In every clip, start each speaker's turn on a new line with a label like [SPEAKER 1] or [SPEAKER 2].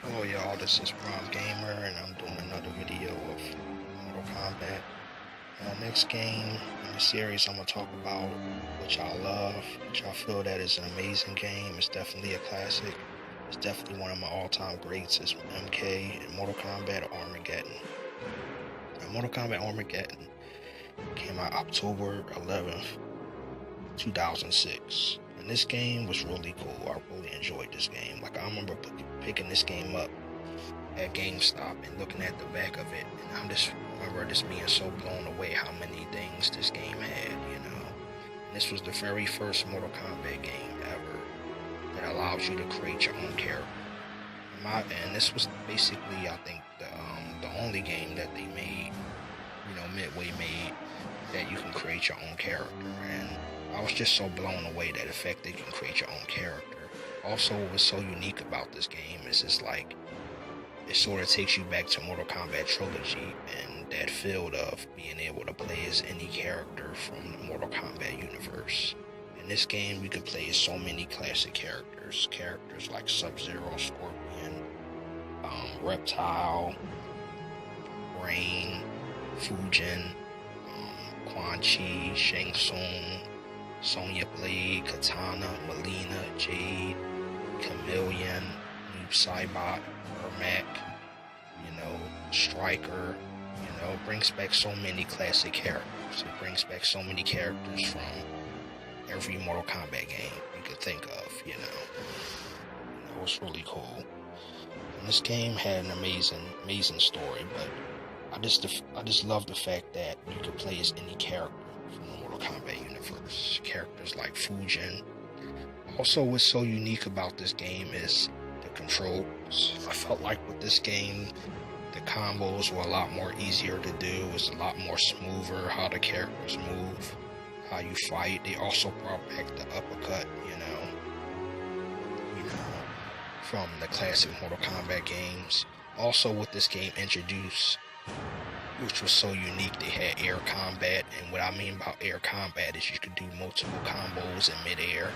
[SPEAKER 1] Hello y'all, this is Prime Gamer and I'm doing another video of Mortal Kombat. Next game in the series I'm going to talk about, which I love, which I feel that is an amazing game. It's definitely a classic. It's definitely one of my all-time greats. It's MK and Mortal Kombat Armageddon. Mortal Kombat Armageddon came out October 11th, 2006. And this game was really cool. I really enjoyed this game. Like, I remember picking this game up at GameStop and looking at the back of it, and remember just being so blown away how many things this game had, you know. And this was the very first Mortal Kombat game ever that allows you to create your own character. And this was basically, I think, the only game that they made, you know, Midway made, that you can create your own character. And I was just so blown away that the fact that you can create your own character. Also, what was so unique about this game is it's like, it sort of takes you back to Mortal Kombat Trilogy and that field of being able to play as any character from the Mortal Kombat universe. In this game, you could play as so many classic characters. Characters like Sub-Zero, Scorpion, Reptile, Rain, Fujin, Quan Chi, Shang Tsung, Sonya Blade, Katana, Melina, Jade, Chameleon, Noob Saibot, Ermac, you know, Striker, you know, brings back so many classic characters. It brings back so many characters from every Mortal Kombat game you could think of, you know. It was really cool. And this game had an amazing story, but I just love the fact that you could play as any character from the Mortal Kombat universe. Characters like Fujin. Also, what's so unique about this game is the controls. I felt like with this game, the combos were a lot more easier to do. It was a lot more smoother how the characters move, how you fight. They also brought back the uppercut, you know, from the classic Mortal Kombat games. Also, what this game introduced, which was so unique, they had air combat. And what I mean about air combat is you could do multiple combos in midair,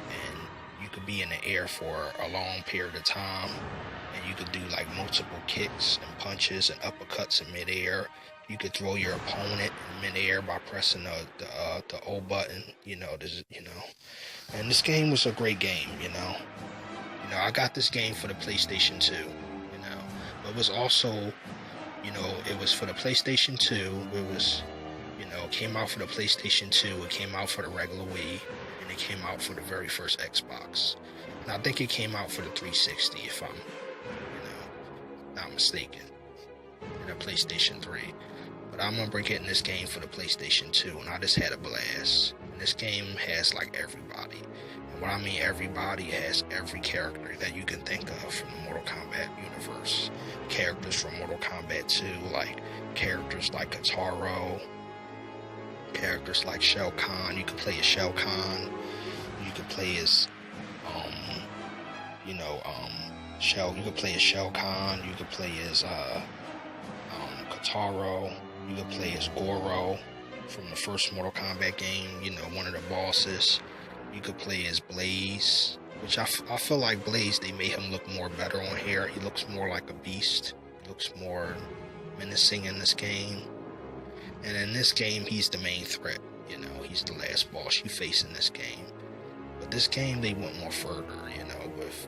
[SPEAKER 1] and you could be in the air for a long period of time, and you could do like multiple kicks and punches and uppercuts in midair. You could throw your opponent in midair by pressing the O button, you know. And this game was a great game, you know. I got this game for the PlayStation 2, you know, but it was also, you know, it was for the PlayStation 2. It was, you know, it came out for the PlayStation 2. It came out for the regular Wii, and it came out for the very first Xbox. And I think it came out for the 360, if I'm, you know, not mistaken, and the PlayStation 3. But I remember getting this game for the PlayStation 2, and I just had a blast. And this game has like everybody. And what I mean everybody, has every character that you can think of from the Mortal Kombat universe. Characters from Mortal Kombat 2, like characters like Kataro, characters like Shao Kahn. You can play as Shao Kahn. You can play as, you can play as Shao Kahn. You can play as Kataro. You can play as Goro from the first Mortal Kombat game. You know, one of the bosses. You could play as Blaze, which I feel like Blaze, they made him look more better on here. He looks more like a beast. He looks more menacing in this game. And in this game, he's the main threat. You know, he's the last boss you face in this game. But this game, they went more further, you know, with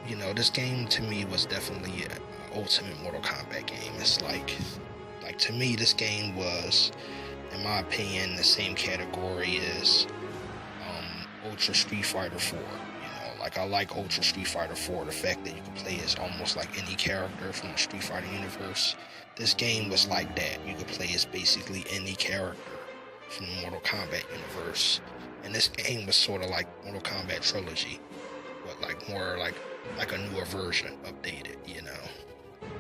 [SPEAKER 1] you know, this game to me was definitely an ultimate Mortal Kombat game. It's like to me, this game was, in my opinion, the same category as Ultra Street Fighter 4. You know, like, I like Ultra Street Fighter 4, the fact that you can play as almost like any character from the Street Fighter universe. This game was like that. You could play as basically any character from the Mortal Kombat universe. And this game was sort of like Mortal Kombat Trilogy, but like more like a newer version, updated, you know.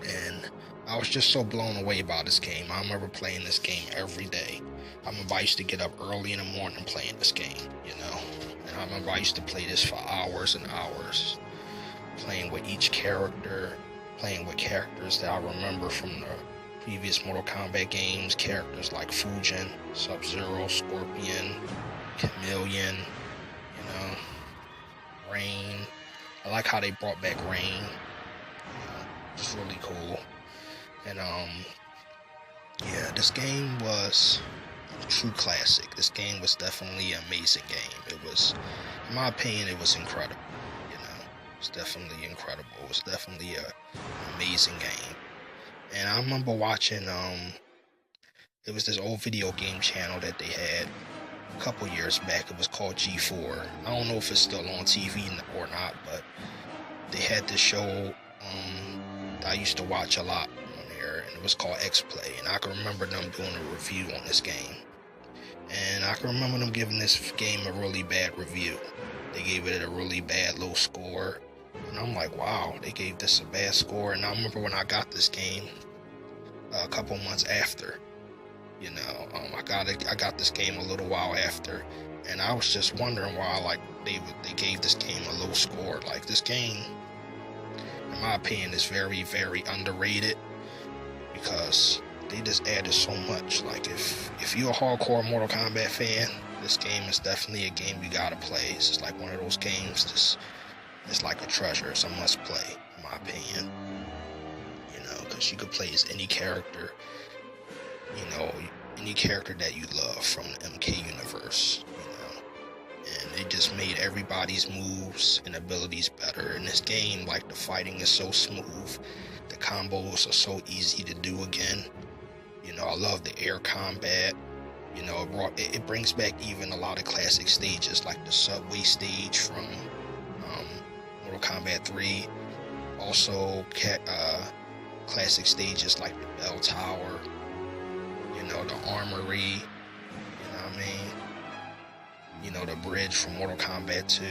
[SPEAKER 1] And I was just so blown away by this game. I remember playing this game every day. I remember I used to get up early in the morning playing this game, you know. And I remember I used to play this for hours and hours, playing with each character, playing with characters that I remember from the previous Mortal Kombat games, characters like Fujin, Sub-Zero, Scorpion, Chameleon, you know, Rain, I like how they brought back Rain. It's really cool. And yeah, this game was a true classic. This game was definitely an amazing game. It was, in my opinion, it was incredible. You know, it was definitely incredible. It was definitely an amazing game. And I remember watching, it was this old video game channel that they had a couple years back. It was called G4. I don't know if it's still on TV or not, but they had this show that I used to watch a lot on there, and it was called X-Play. And I can remember them doing a review on this game. And I can remember them giving this game a really bad review. They gave it a really bad low score. And I'm like, wow, they gave this a bad score. And I remember when I got this game a couple months after. You know, I got this game a little while after, and I was just wondering why, like, they gave this game a low score. Like, this game, in my opinion, is very, very underrated because they just added so much. Like, if you're a hardcore Mortal Kombat fan, this game is definitely a game you gotta play. It's just like one of those games. It's like a treasure. It's a must play, in my opinion. You know, because you could play as any character. You know, any character that you love from the MK universe, you know, and it just made everybody's moves and abilities better. In this game, like, the fighting is so smooth, the combos are so easy to do again. You know, I love the air combat. You know, it brings back even a lot of classic stages, like the subway stage from Mortal Kombat 3. Also, classic stages like the Bell Tower. You know, the armory, you know what I mean? You know, the bridge from Mortal Kombat 2.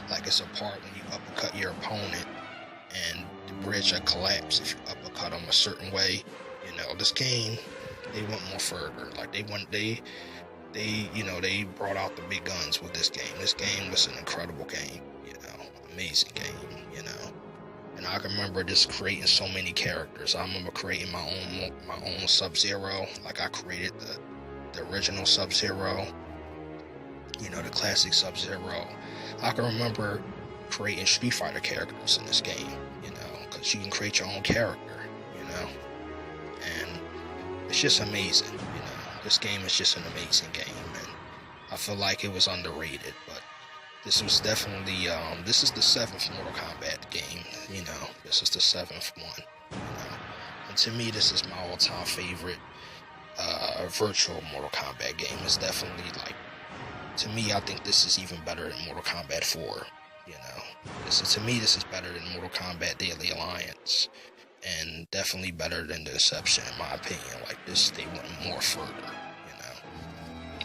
[SPEAKER 1] Like, it's a part when you uppercut your opponent and the bridge will collapse if you uppercut them a certain way. You know, this game, they went more further. Like, they you know, they brought out the big guns with this game. This game was an incredible game, you know, amazing game, you know. And I can remember just creating so many characters. I remember creating my own Sub-Zero. Like, I created the original Sub-Zero. You know, the classic Sub-Zero. I can remember creating Street Fighter characters in this game. You know, because you can create your own character. You know, and it's just amazing. You know, this game is just an amazing game, and I feel like it was underrated, but. This was definitely, this is the 7th Mortal Kombat game, you know, this is the 7th one, you know, and to me, this is my all-time favorite, virtual Mortal Kombat game. It's definitely, like, to me, I think this is even better than Mortal Kombat 4, you know, to me, this is better than Mortal Kombat Daily Alliance, and definitely better than The Deception, in my opinion. Like, this, they went more further, you know,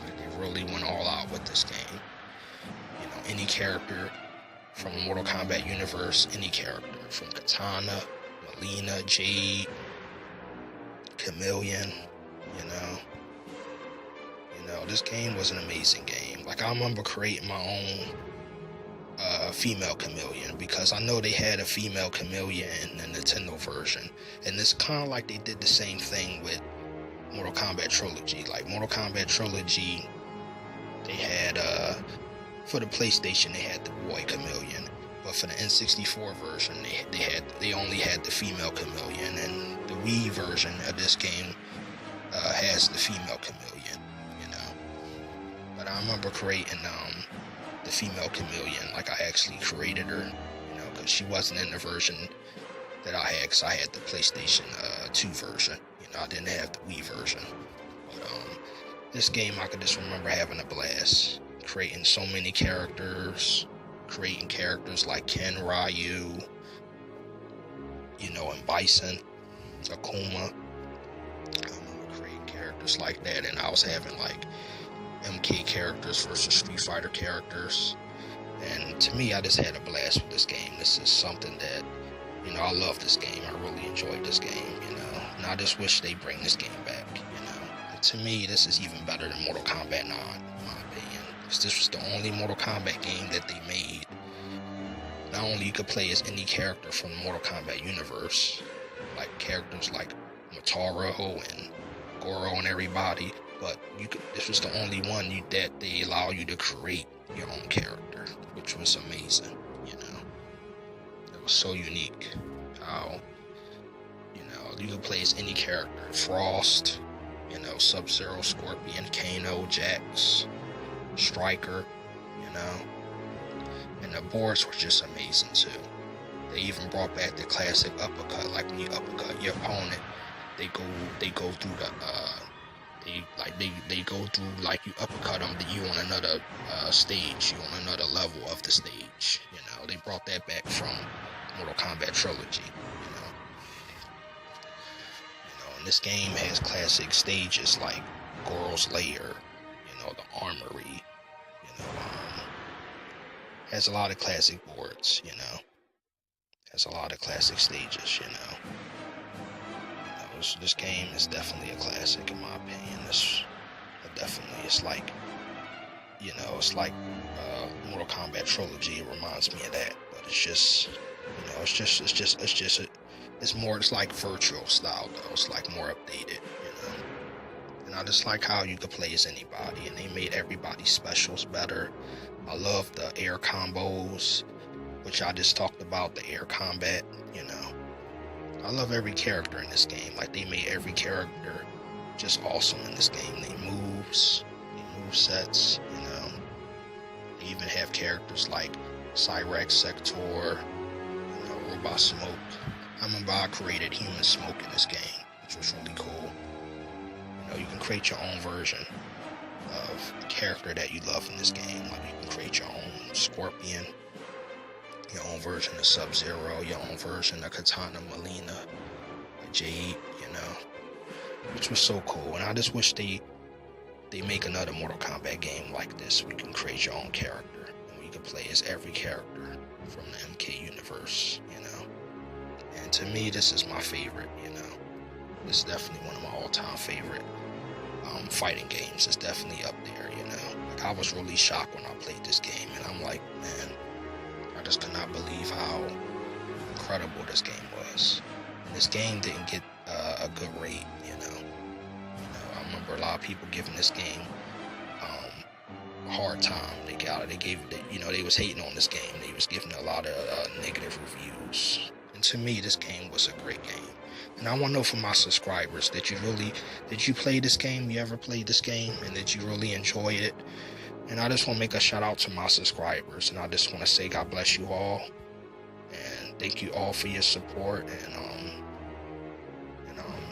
[SPEAKER 1] like, they really went all out with this game. Any character from the Mortal Kombat universe, any character from Katana, Melina, Jade, Chameleon, you know, this game was an amazing game. Like, I remember creating my own female Chameleon, because I know they had a female Chameleon in the Nintendo version, and it's kind of like they did the same thing with Mortal Kombat Trilogy. Like, Mortal Kombat Trilogy, they had for the PlayStation, they had the boy Chameleon, but for the N64 version, they only had the female Chameleon, and the Wii version of this game has the female Chameleon, you know. But I remember creating the female Chameleon. Like, I actually created her, you know, because she wasn't in the version that I had, because I had the PlayStation 2 version. You know, I didn't have the Wii version. But this game, I could just remember having a blast. Creating so many characters, creating characters like Ken, Ryu, you know, and Bison, Akuma. I remember creating characters like that, and I was having, like, MK characters versus Street Fighter characters. And to me, I just had a blast with this game. This is something that, you know, I love this game. I really enjoyed this game, you know, and I just wish they bring this game back, you know. And to me, this is even better than Mortal Kombat 9, in my opinion. This was the only Mortal Kombat game that they made. Not only you could play as any character from the Mortal Kombat universe, like characters like Motaro and Goro and everybody, but this was the only one that they allow you to create your own character, which was amazing, you know. so unique. How, you can play as any character. Frost, Sub-Zero, Scorpion, Kano, Jax, Striker, and the boards were just amazing too. They even brought back the classic uppercut, like when you uppercut your opponent, they go through the they go through, like, you uppercut them, then you on another stage, you on another level of the stage. They brought that back from Mortal Kombat Trilogy. And this game has classic stages like Goro's Lair, the Armory, has a lot of classic boards, has a lot of classic stages, This game is definitely a classic in my opinion. It's like, Mortal Kombat Trilogy. It reminds me of that, but it's like virtual style though. It's like more updated, And I just like how you could play as anybody, and they made everybody's specials better. I love the air combos, which I just talked about, the air combat, I love every character in this game. Like, they made every character just awesome in this game. They move sets, They even have characters like Cyrex, Sector, Robot Smoke. I remember I created Human Smoke in this game, which was really cool. You can create your own version of the character that you love in this game. Like, you can create your own Scorpion, your own version of Sub-Zero, your own version of Katana, Melina, Jade, which was so cool. And I just wish they make another Mortal Kombat game like this, where you can create your own character, and where you can play as every character from the MK universe, And to me, this is my favorite, This is definitely one of my all-time favorite fighting games. It's definitely up there, Like, I was really shocked when I played this game, and I'm like, man, I just could not believe how incredible this game was. And this game didn't get a good rate, I remember a lot of people giving this game a hard time. They was hating on this game. They was giving a lot of negative reviews. And to me, this game was a great game. And I want to know from my subscribers, did you play this game? You ever played this game? And did you really enjoy it? And I just want to make a shout out to my subscribers, and I just want to say God bless you all, and thank you all for your support, and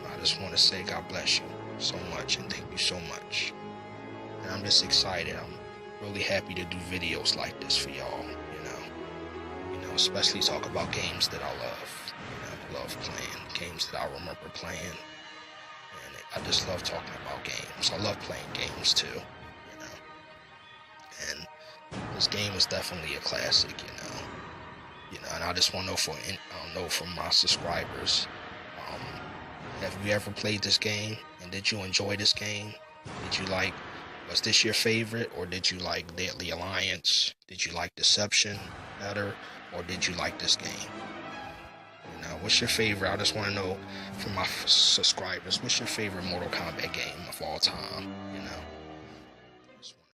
[SPEAKER 1] I just want to say God bless you so much, and thank you so much. And I'm just excited. I'm really happy to do videos like this for y'all, especially talk about games that I love, love playing, games that I remember playing, and I just love talking about games. I love playing games too. And this game is definitely a classic, and I just want to know from my subscribers, have you ever played this game, and did you enjoy this game? Was this your favorite, or did you like Deadly Alliance? Did you like Deception better, or did you like this game? What's your favorite? I just want to know from my subscribers, what's your favorite Mortal Kombat game of all time,